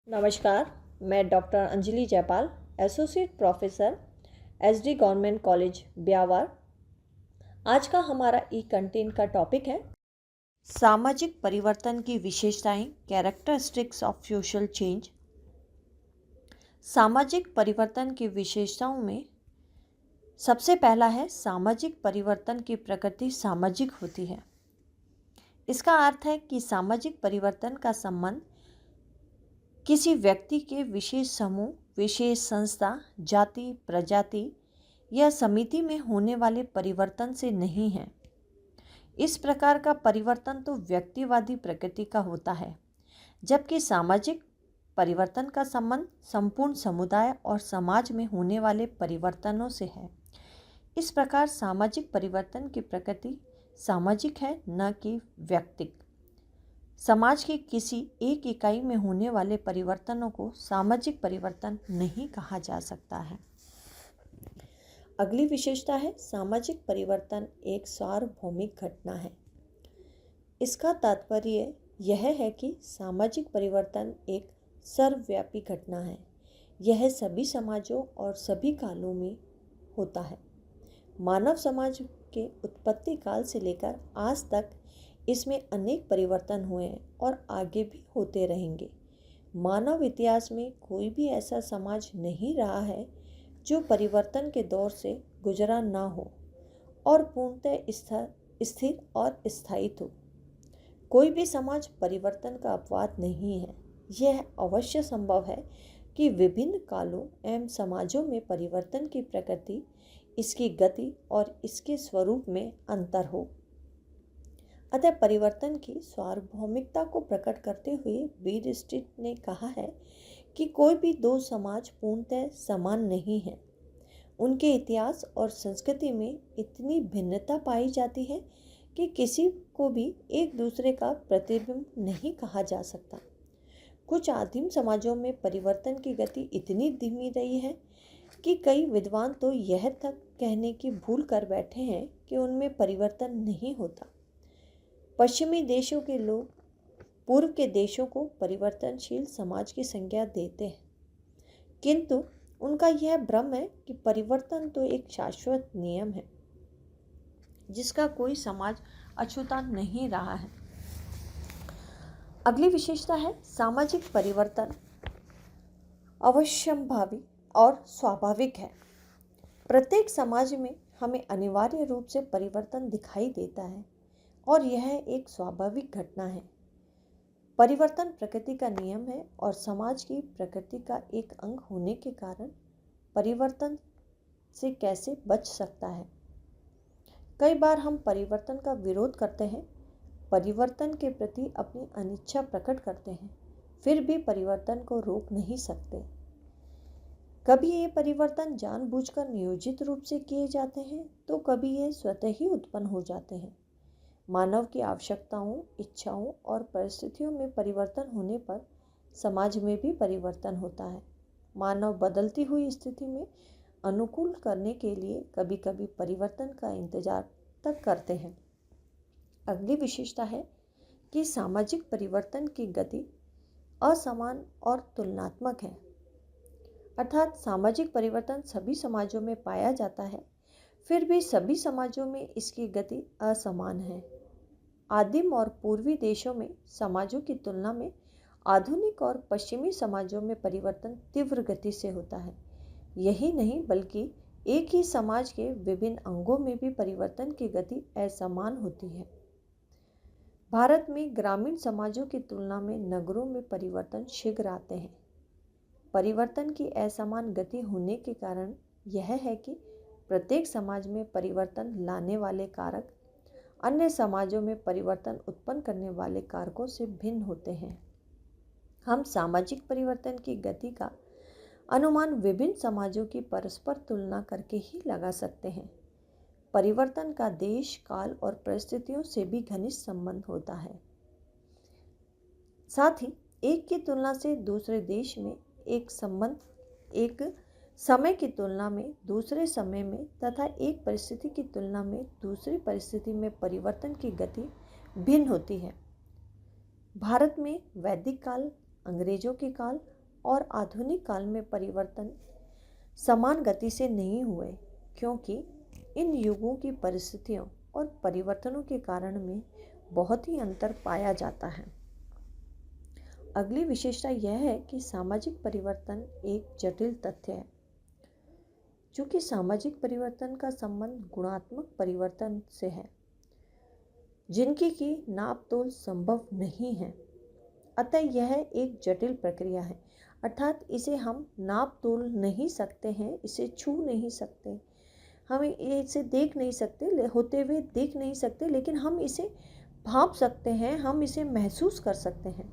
नमस्कार। मैं doctor Anjali Jaipal, associate professor, SD government college Beawar. आज का हमारा ई कंटेंट का टॉपिक है सामाजिक परिवर्तन की विशेषताएं, कैरेक्टरिस्टिक्स ऑफ सोशल चेंज। सामाजिक परिवर्तन की विशेषताओं में सबसे पहला है सामाजिक परिवर्तन की प्रकृति सामाजिक होती है। इसका अर्थ है कि सामाजिक परिवर्तन का संबंध किसी व्यक्ति के विशेष समूह, विशेष संस्था, जाति, प्रजाति या समिति में होने वाले परिवर्तन से नहीं है। इस प्रकार का परिवर्तन तो व्यक्तिवादी प्रकृति का होता है, जबकि सामाजिक परिवर्तन का संबंध संपूर्ण समुदाय और समाज में होने वाले परिवर्तनों से है। इस प्रकार सामाजिक परिवर्तन की प्रकृति सामाजिक है, न कि व्यक्तिक। समाज की किसी एक इकाई में होने वाले परिवर्तनों को सामाजिक परिवर्तन नहीं कहा जा सकता है। अगली विशेषता है सामाजिक परिवर्तन एक सार्वभौमिक घटना है। इसका तात्पर्य यह है कि सामाजिक परिवर्तन एक सर्वव्यापी घटना है। यह सभी समाजों और सभी कालों में होता है। मानव समाज के उत्पत्ति काल से लेकर आज तक इसमें अनेक परिवर्तन हुए हैं और आगे भी होते रहेंगे। मानव इतिहास में कोई भी ऐसा समाज नहीं रहा है जो परिवर्तन के दौर से गुजरा ना हो और पूर्णतः स्थिर और स्थायित्व हो। कोई भी समाज परिवर्तन का अपवाद नहीं है। यह अवश्य संभव है कि विभिन्न कालों एवं समाजों में परिवर्तन की प्रकृति, इसकी गति और इसके स्वरूप में अंतर हो। अतः परिवर्तन की सार्वभौमिकता को प्रकट करते हुए बीड स्ट्रीट ने कहा है कि कोई भी दो समाज पूर्णतः समान नहीं है। उनके इतिहास और संस्कृति में इतनी भिन्नता पाई जाती है कि किसी को भी एक दूसरे का प्रतिबिंब नहीं कहा जा सकता। कुछ आदिम समाजों में परिवर्तन की गति इतनी धीमी रही है कि कई विद्वान तो यह तक कहने की भूल कर बैठे हैं कि उनमें परिवर्तन नहीं होता। पश्चिमी देशों के लोग पूर्व के देशों को परिवर्तनशील समाज की संज्ञा देते हैं, किंतु उनका यह भ्रम है कि परिवर्तन तो एक शाश्वत नियम है जिसका कोई समाज अछूता नहीं रहा है। अगली विशेषता है सामाजिक परिवर्तन अवश्यंभावी और स्वाभाविक है। प्रत्येक समाज में हमें अनिवार्य रूप से परिवर्तन दिखाई देता है और यह एक स्वाभाविक घटना है। परिवर्तन प्रकृति का नियम है और समाज की प्रकृति का एक अंग होने के कारण परिवर्तन से कैसे बच सकता है। कई बार हम परिवर्तन का विरोध करते हैं, परिवर्तन के प्रति अपनी अनिच्छा प्रकट करते हैं, फिर भी परिवर्तन को रोक नहीं सकते। कभी ये परिवर्तन जानबूझकर नियोजित रूप से किए जाते हैं तो कभी ये स्वतः ही उत्पन्न हो जाते हैं। मानव की आवश्यकताओं, इच्छाओं और परिस्थितियों में परिवर्तन होने पर समाज में भी परिवर्तन होता है। मानव बदलती हुई स्थिति में अनुकूल करने के लिए कभी कभी परिवर्तन का इंतजार तक करते हैं। अगली विशेषता है कि सामाजिक परिवर्तन की गति असमान और तुलनात्मक है। अर्थात सामाजिक परिवर्तन सभी समाजों में पाया जाता है, फिर भी सभी समाजों में इसकी गति असमान है। आदिम और पूर्वी देशों में समाजों की तुलना में आधुनिक और पश्चिमी समाजों में परिवर्तन तीव्र गति से होता है। यही नहीं बल्कि एक ही समाज के विभिन्न अंगों में भी परिवर्तन की गति असमान होती है। भारत में ग्रामीण समाजों की तुलना में नगरों में परिवर्तन शीघ्र आते हैं। परिवर्तन की असमान गति होने के कारण यह है कि प्रत्येक समाज में परिवर्तन लाने वाले कारक अन्य समाजों में परिवर्तन उत्पन्न करने वाले कारकों से भिन्न होते हैं। हम सामाजिक परिवर्तन की गति का अनुमान विभिन्न समाजों की परस्पर तुलना करके ही लगा सकते हैं। परिवर्तन का देश, काल और परिस्थितियों से भी घनिष्ठ संबंध होता है। साथ ही एक की तुलना से दूसरे देश में एक संबंध, एक समय की तुलना में दूसरे समय में तथा एक परिस्थिति की तुलना में दूसरी परिस्थिति में परिवर्तन की गति भिन्न होती है। भारत में वैदिक काल, अंग्रेजों के काल और आधुनिक काल में परिवर्तन समान गति से नहीं हुए, क्योंकि इन युगों की परिस्थितियों और परिवर्तनों के कारण में बहुत ही अंतर पाया जाता है। अगली विशेषता यह है कि सामाजिक परिवर्तन एक जटिल तथ्य है। चूँकि सामाजिक परिवर्तन का संबंध गुणात्मक परिवर्तन से है, जिनकी की नाप तोल संभव नहीं है, अतः यह एक जटिल प्रक्रिया है। अर्थात इसे हम नाप तोल नहीं सकते हैं, इसे छू नहीं सकते, हम इसे देख नहीं सकते, होते हुए देख नहीं सकते, लेकिन हम इसे भांप सकते हैं, हम इसे महसूस कर सकते हैं।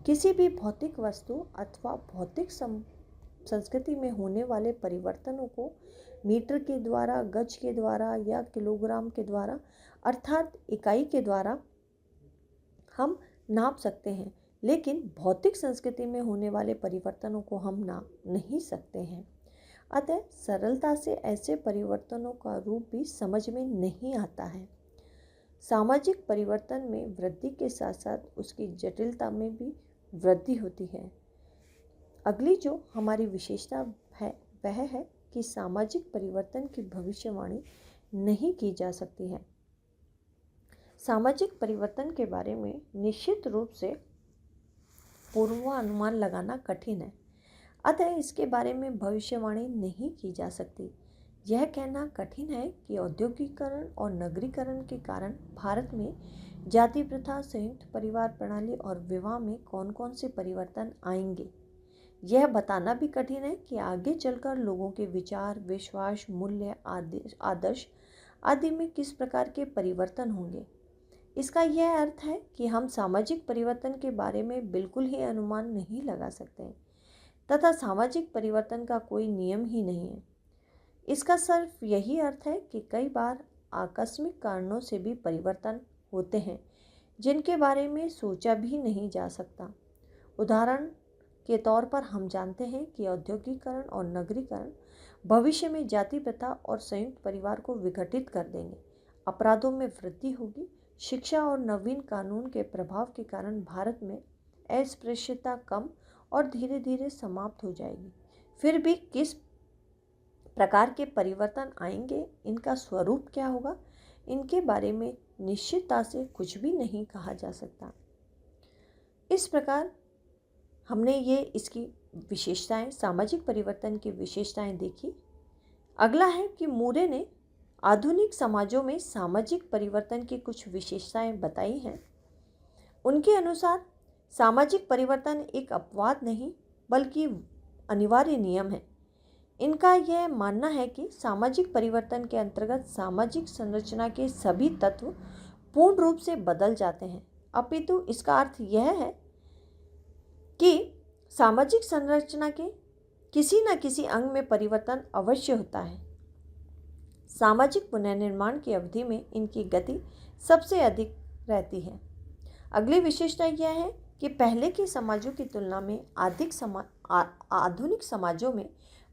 किसी भी भौतिक वस्तु अथवा भौतिक संस्कृति में होने वाले परिवर्तनों को मीटर के द्वारा, गज के द्वारा या किलोग्राम के द्वारा अर्थात इकाई के द्वारा हम नाप सकते हैं, लेकिन भौतिक संस्कृति में होने वाले परिवर्तनों को हम नाप नहीं सकते हैं। अतः सरलता से ऐसे परिवर्तनों का रूप भी समझ में नहीं आता है। सामाजिक परिवर्तन में वृद्धि के साथ साथ उसकी जटिलता में भी वृद्धि होती है। अगली जो हमारी विशेषता है वह है कि सामाजिक परिवर्तन की भविष्यवाणी नहीं की जा सकती है। सामाजिक परिवर्तन के बारे में निश्चित रूप से पूर्वानुमान लगाना कठिन है, अतः इसके बारे में भविष्यवाणी नहीं की जा सकती। यह कहना कठिन है कि औद्योगिकरण और नगरीकरण के कारण भारत में जाति प्रथा, संयुक्त परिवार प्रणाली और विवाह में कौन कौन से परिवर्तन आएंगे। यह बताना भी कठिन है कि आगे चलकर लोगों के विचार, विश्वास, मूल्य, आदर्श आदि में किस प्रकार के परिवर्तन होंगे। इसका यह अर्थ है कि हम सामाजिक परिवर्तन के बारे में बिल्कुल ही अनुमान नहीं लगा सकते हैं तथा सामाजिक परिवर्तन का कोई नियम ही नहीं है। इसका सिर्फ यही अर्थ है कि कई बार आकस्मिक कारणों से भी परिवर्तन होते हैं जिनके बारे में सोचा भी नहीं जा सकता। उदाहरण के तौर पर हम जानते हैं कि औद्योगिकरण और नगरीकरण भविष्य में जाति प्रथा और संयुक्त परिवार को विघटित कर देंगे। अपराधों में वृद्धि होगी। शिक्षा और नवीन कानून के प्रभाव के कारण भारत में अस्पृश्यता कम और धीरे धीरे समाप्त हो जाएगी। फिर भी किस प्रकार के परिवर्तन आएंगे, इनका स्वरूप क्या होगा, इनके बारे में निश्चितता से कुछ भी नहीं कहा जा सकता। इस प्रकार हमने ये इसकी विशेषताएं, सामाजिक परिवर्तन की विशेषताएं देखी। अगला है कि मूरे ने आधुनिक समाजों में सामाजिक परिवर्तन की कुछ विशेषताएं बताई हैं। उनके अनुसार सामाजिक परिवर्तन एक अपवाद नहीं बल्कि अनिवार्य नियम है। इनका यह मानना है कि सामाजिक परिवर्तन के अंतर्गत सामाजिक संरचना के सभी तत्व पूर्ण रूप से बदल जाते हैं, अपितु इसका अर्थ यह है कि सामाजिक संरचना के किसी न किसी अंग में परिवर्तन अवश्य होता है। सामाजिक पुनर्निर्माण की अवधि में इनकी गति सबसे अधिक रहती है। अगली विशेषता यह है कि पहले के समाजों की तुलना में आधुनिक समाजों में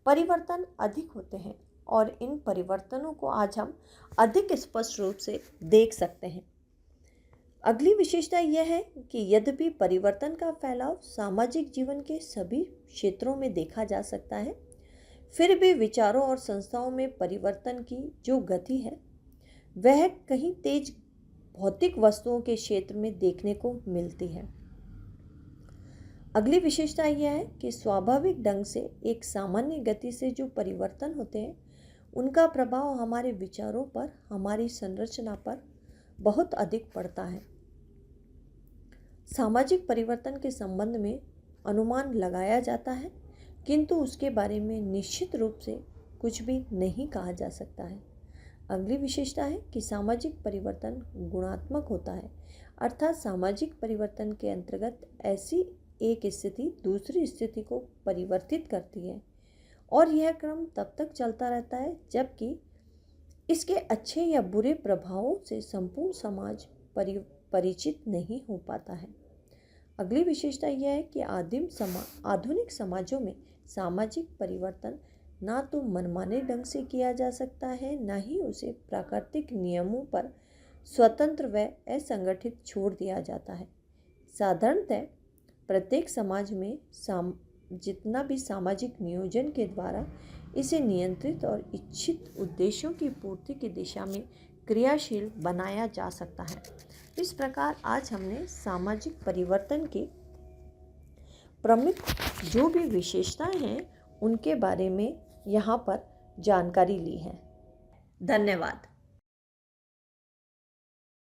परिवर्तन अधिक होते हैं और इन परिवर्तनों को आज हम अधिक स्पष्ट रूप से देख सकते हैं। अगली विशेषता यह है कि यद्यपि परिवर्तन का फैलाव सामाजिक जीवन के सभी क्षेत्रों में देखा जा सकता है, फिर भी विचारों और संस्थाओं में परिवर्तन की जो गति है वह कहीं तेज भौतिक वस्तुओं के क्षेत्र में देखने को मिलती है। अगली विशेषता यह है कि स्वाभाविक ढंग से एक सामान्य गति से जो परिवर्तन होते हैं उनका प्रभाव हमारे विचारों पर, हमारी संरचना पर बहुत अधिक पड़ता है। सामाजिक परिवर्तन के संबंध में अनुमान लगाया जाता है, किंतु उसके बारे में निश्चित रूप से कुछ भी नहीं कहा जा सकता है। अगली विशेषता है कि सामाजिक परिवर्तन गुणात्मक होता है, अर्थात सामाजिक परिवर्तन के अंतर्गत ऐसी एक स्थिति दूसरी स्थिति को परिवर्तित करती है और यह क्रम तब तक चलता रहता है जबकि इसके अच्छे या बुरे प्रभावों से संपूर्ण समाज परिचित नहीं हो पाता है। अगली विशेषता यह है कि आधुनिक समाजों में सामाजिक परिवर्तन ना तो मनमाने ढंग से किया जा सकता है, ना ही उसे प्राकृतिक नियमों पर स्वतंत्र व असंगठित छोड़ दिया जाता है। साधारणतः प्रत्येक समाज में जितना भी सामाजिक नियोजन के द्वारा इसे नियंत्रित और इच्छित उद्देश्यों की पूर्ति की दिशा में क्रियाशील बनाया जा सकता है। इस प्रकार आज हमने सामाजिक परिवर्तन के प्रमुख जो भी विशेषताएं हैं उनके बारे में यहाँ पर जानकारी ली है। धन्यवाद।